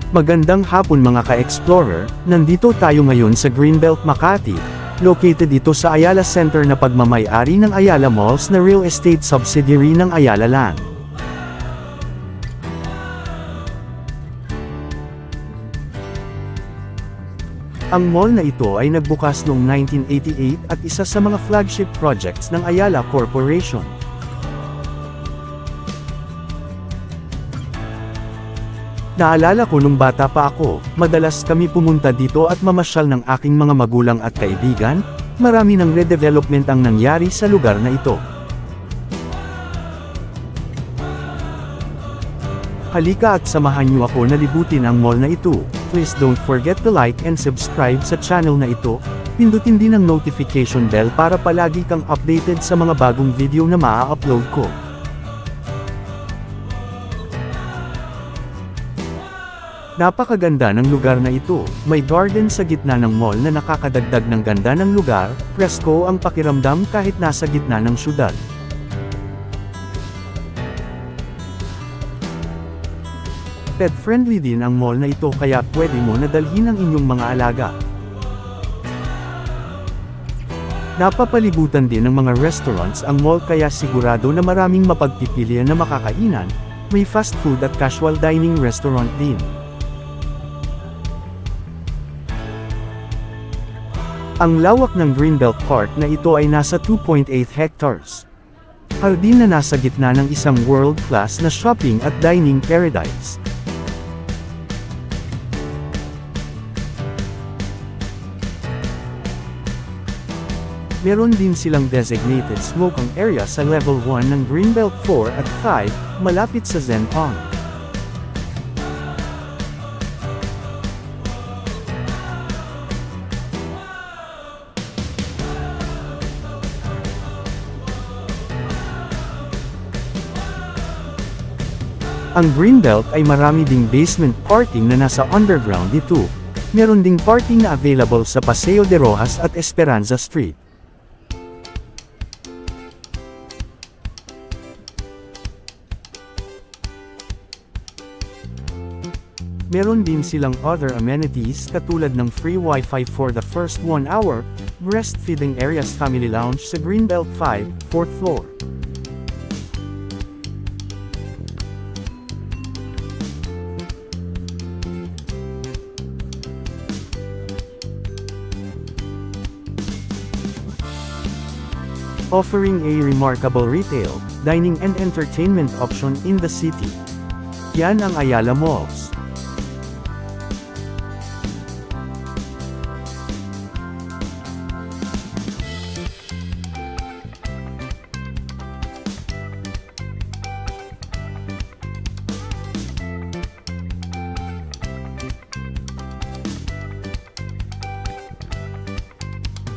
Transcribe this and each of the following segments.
Magandang hapon mga ka-explorer, nandito tayo ngayon sa Greenbelt, Makati. Located ito sa Ayala Center na pagmamay-ari ng Ayala Malls na real estate subsidiary ng Ayala Land. Ang mall na ito ay nagbukas noong 1988 at isa sa mga flagship projects ng Ayala Corporation. Naalala ko nung bata pa ako, madalas kami pumunta dito at mamasyal ng aking mga magulang at kaibigan. Marami ng redevelopment ang nangyari sa lugar na ito. Halika at samahan niyo ako na libutin ang mall na ito. Please don't forget to like and subscribe sa channel na ito. Pindutin din ang notification bell para palagi kang updated sa mga bagong video na maa-upload ko. Napakaganda ng lugar na ito, may garden sa gitna ng mall na nakakadagdag ng ganda ng lugar, presko ang pakiramdam kahit nasa gitna ng syudad. Pet-friendly din ang mall na ito kaya pwede mo na dalhin ang inyong mga alaga. Napapalibutan din ng mga restaurants ang mall kaya sigurado na maraming mapagpipilian na makakainan, may fast food at casual dining restaurant din. Ang lawak ng Greenbelt Park na ito ay nasa 2.8 hectares. Hardin na nasa gitna ng isang world-class na shopping at dining paradise. Meron din silang designated smoking area sa level 1 ng Greenbelt 4 at 5, malapit sa Zen Pond. Ang Greenbelt ay marami ding basement parking na nasa underground dito. Meron ding parking na available sa Paseo de Rojas at Esperanza Street. Meron din silang other amenities katulad ng free Wi-Fi for the first 1 hour, breastfeeding areas, family lounge sa Greenbelt 5, 4th floor. Offering a remarkable retail, dining and entertainment option in the city. Yan ang Ayala Malls.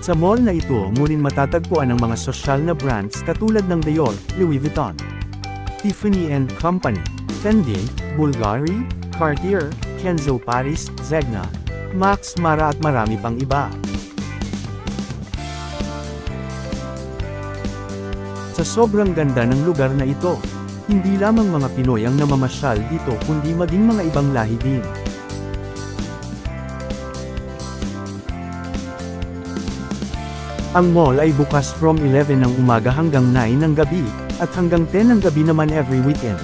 Sa mall na ito mo rin matatagpuan ang mga sosyal na brands katulad ng Dior, Louis Vuitton, Tiffany & Company, Fendi, Bulgari, Cartier, Kenzo Paris, Zegna, Max Mara at marami pang iba. Sa sobrang ganda ng lugar na ito, hindi lamang mga Pinoy ang namamasyal dito kundi maging mga ibang lahi din. Ang mall ay bukas from 11 ng umaga hanggang 9 ng gabi, at hanggang 10 ng gabi naman every weekend.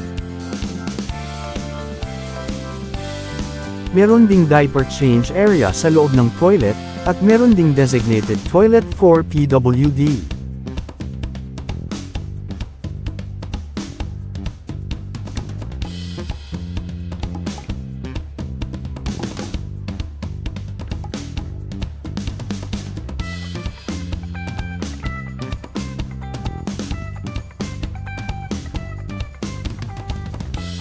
Meron ding diaper change area sa loob ng toilet, at meron ding designated toilet for PWD.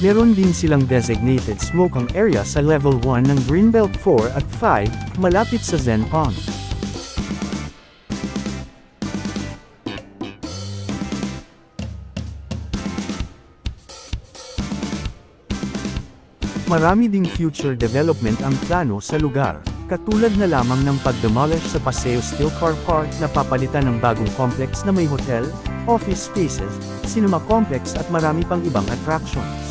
Meron din silang designated smoking area sa level 1 ng Greenbelt 4 at 5, malapit sa Zen Pond. Marami ding future development ang plano sa lugar, katulad na lamang ng pag-demolish sa Paseo Steel Car Park na papalitan ng bagong complex na may hotel, office spaces, cinema complex at marami pang ibang attractions.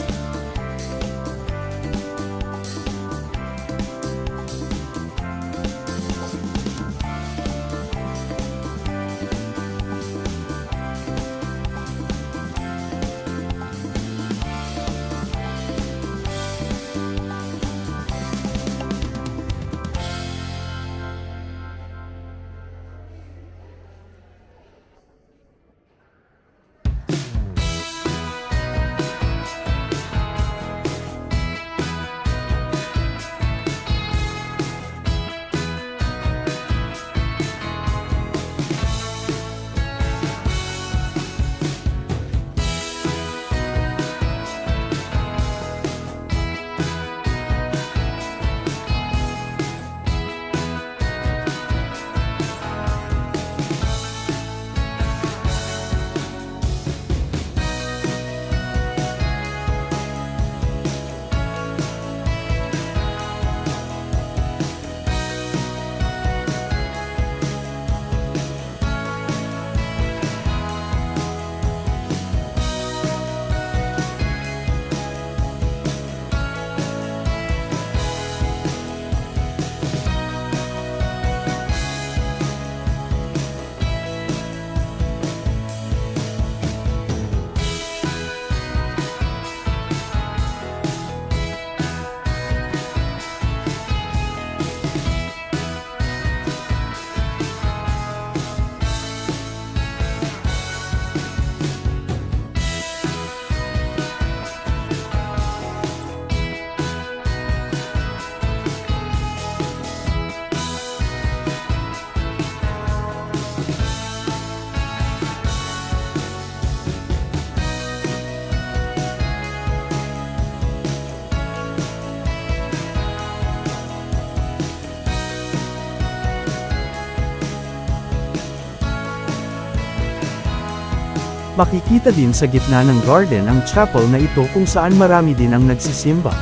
Makikita din sa gitna ng garden ang chapel na ito kung saan marami din ang nagsisimba.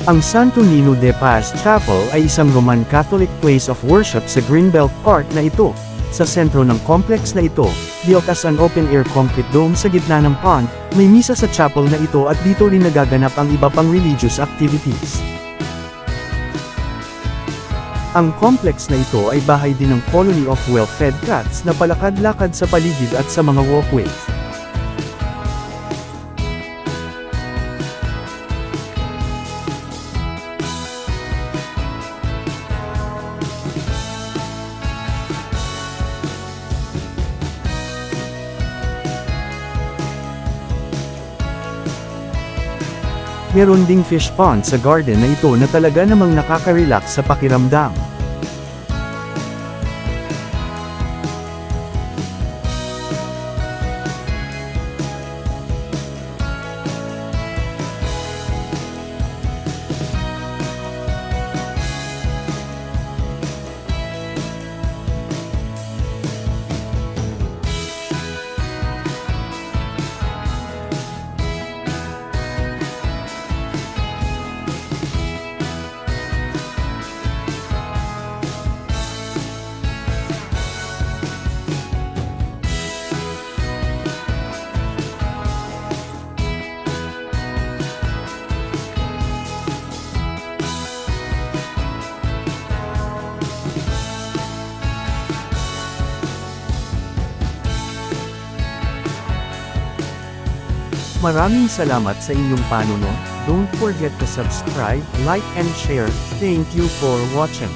Ang Santo Niño de Paz Chapel ay isang Roman Catholic place of worship sa Greenbelt Park na ito. Sa sentro ng complex na ito, built as an open-air concrete dome sa gitna ng pond, may misa sa chapel na ito at dito rin nagaganap ang iba pang religious activities. Ang complex na ito ay bahay din ng colony of well-fed cats na palakad-lakad sa paligid at sa mga walkways. Meron ding fish pond sa garden na ito na talaga namang nakaka-relax sa pakiramdam. Maraming salamat sa inyong panunood. Don't forget to subscribe, like and share. Thank you for watching.